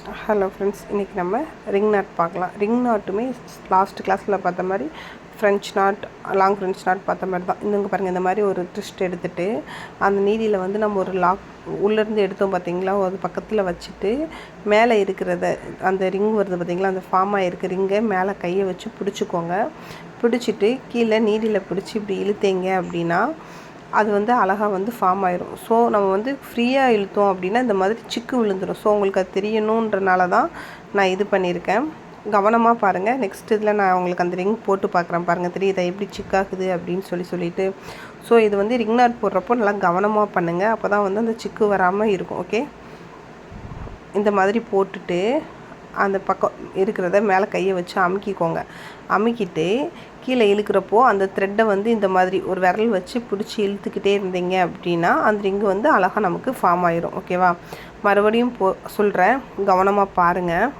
Hello friends, இன்றைக்கி நம்ம ring not பார்க்கலாம். ரிங் நாட்டுமே லாஸ்ட் கிளாஸில் பார்த்த மாதிரி French not, long French not பார்த்த மாதிரி தான். இங்கே பாருங்கள், இந்த மாதிரி ஒரு ட்விஸ்ட் எடுத்துகிட்டு அந்த நீடியில் வந்து நம்ம ஒரு லாக் உள்ளேருந்து எடுத்தோம் பார்த்திங்களா, அது பக்கத்தில் வச்சுட்டு மேலே இருக்கிறத அந்த ரிங் வருது பார்த்திங்களா, அந்த ஃபார்ம் ஆகிருக்க ரிங்கை மேலே கையை வச்சு பிடிச்சிக்கோங்க. பிடிச்சிட்டு கீழே நீடியில் பிடிச்சி இப்படி இழுத்தீங்க அப்படின்னா அது வந்து அழகாக வந்து ஃபார்ம் ஆயிரும். ஸோ நம்ம வந்து ஃப்ரீயாக இழுத்தோம் அப்படின்னா இந்த மாதிரி சிக்கு விழுந்துடும். ஸோ உங்களுக்கு அது தெரியணுன்றனால தான் நான் இது பண்ணியிருக்கேன். கவனமாக பாருங்கள். நெக்ஸ்ட் இதில் நான் உங்களுக்கு அந்த ரிங் போட்டு பார்க்குறேன். பாருங்கள், தெரியுதா எப்படி சிக்காகுது அப்படின்னு சொல்லிட்டு. ஸோ இது வந்து ரிங் நாட் போடுறப்போ நல்லா கவனமாக பண்ணுங்கள். அப்போ தான் வந்து அந்த சிக்கு வராமல் இருக்கும். ஓகே, இந்த மாதிரி போட்டுட்டு அந்த பக்கம் இருக்கிறத மேலே கையை வச்சு அமுக்கிக்கோங்க. அமுக்கிட்டு கீழே இழுக்கிறப்போ அந்த த்ரெட்டை வந்து இந்த மாதிரி ஒரு விரல் வச்சு பிடிச்சி இழுத்துக்கிட்டே இருந்தீங்க அப்படின்னா அந்த ரிங்கு வந்து அழகாக நமக்கு ஃபார்ம் ஆயிரும். ஓகேவா, மறுபடியும் சொல்கிறேன், கவனமாக பாருங்கள்.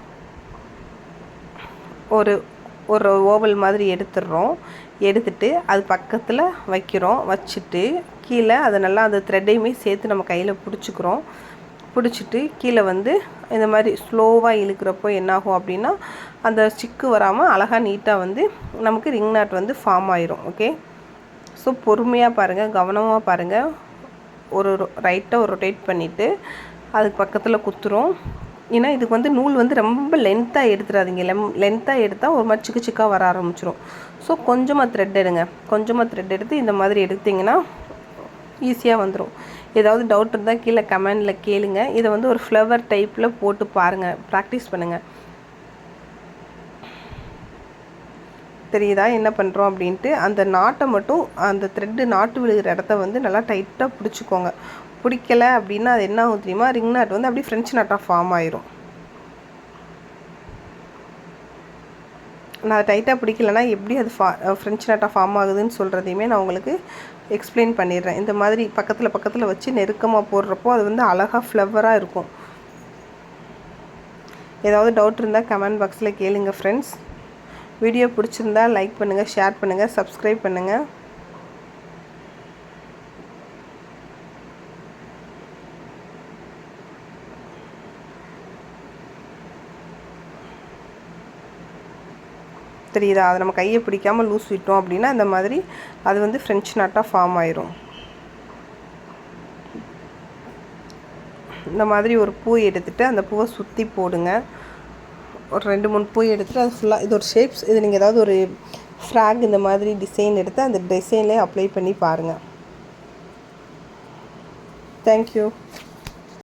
ஒரு ஒரு ஓவல் மாதிரி எடுத்துடுறோம். எடுத்துட்டு அது பக்கத்தில் வைக்கிறோம். வச்சுட்டு கீழே அதை நல்லா அந்த த்ரெட்டையுமே சேர்த்து நம்ம கையில் பிடிச்சிக்கிறோம். பிடிச்சிட்டு கீழே வந்து இந்த மாதிரி ஸ்லோவாக இழுக்கிறப்போ என்னாகும் அப்படின்னா அந்த சிக்கு வராமல் அழகாக நீட்டாக வந்து நமக்கு ரிங் நாட் வந்து ஃபார்ம் ஆயிரும். ஓகே, ஸோ பொறுமையாக பாருங்கள், கவனமாக பாருங்கள். ஒரு ரைட்டாக ஒரு ரொட்டேட் பண்ணிவிட்டு அதுக்கு பக்கத்தில் குத்துறோம். ஏன்னா இதுக்கு வந்து நூல் வந்து ரொம்ப லென்த்தாக எடுத்துடாதீங்க. லென்த்தாக எடுத்தால் ஒரு மாதிரி சிக்கு சிக்காக வர ஆரம்பிச்சிடும். ஸோ கொஞ்சமாக த்ரெட் எடுங்க. கொஞ்சமாக த்ரெட் எடுத்து இந்த மாதிரி எடுத்திங்கன்னா ஈஸியாக வந்துடும். ஏதாவது டவுட் இருந்தால் கீழே கமெண்டில் கேளுங்க. இதை வந்து ஒரு ஃப்ளவர் டைப்பில் போட்டு பாருங்கள், ப்ராக்டிஸ் பண்ணுங்கள். தெரியுதா என்ன பண்ணுறோம் அப்படின்ட்டு? அந்த நாட்டை மட்டும், அந்த த்ரெட்டு நாட்டு விழுகிற இடத்த வந்து நல்லா டைட்டாக பிடிச்சிக்கோங்க. பிடிக்கலை அப்படின்னா அது என்ன ஆகும் தெரியுமா, ரிங் நாட் வந்து அப்படியே ஃப்ரெஞ்ச் நாட்டாக ஃபார்ம் ஆயிரும். நான் டைட்டாக பிடிக்கலைன்னா எப்படி அது ஃப்ரெஞ்ச் நாட்டாக ஃபார்ம் ஆகுதுன்னு சொல்கிறதையுமே நான் உங்களுக்கு எக்ஸ்பிளைன் பண்ணிடுறேன். இந்த மாதிரி பக்கத்தில் வச்சு நெருக்கமாக போடுறப்போ அது வந்து அழகாக ஃப்ளவராக இருக்கும். ஏதாவது டவுட் இருந்தால் கமெண்ட் பாக்ஸில் கேளுங்க ஃப்ரெண்ட்ஸ். வீடியோ பிடிச்சிருந்தா லைக் பண்ணுங்கள், ஷேர் பண்ணுங்கள், சப்ஸ்கிரைப் பண்ணுங்கள். தெரியுதா, அதை நம்ம கையை பிடிக்காமல் லூஸ் விட்டோம் அப்படின்னா இந்த மாதிரி அது வந்து ஃப்ரெஞ்ச் நாட்டாக ஃபார்ம் ஆயிரும். இந்த மாதிரி ஒரு பூ எடுத்துகிட்டு அந்த பூவை சுற்றி போடுங்க. ஒரு 2-3 பூ எடுத்துகிட்டு அது ஃபுல்லாக இது ஒரு ஷேப்ஸ், இது நீங்கள் ஏதாவது ஒரு ஃப்ராக் இந்த மாதிரி டிசைன் எடுத்து அந்த டிசைன்லேயே அப்ளை பண்ணி பாருங்கள். தேங்க்யூ.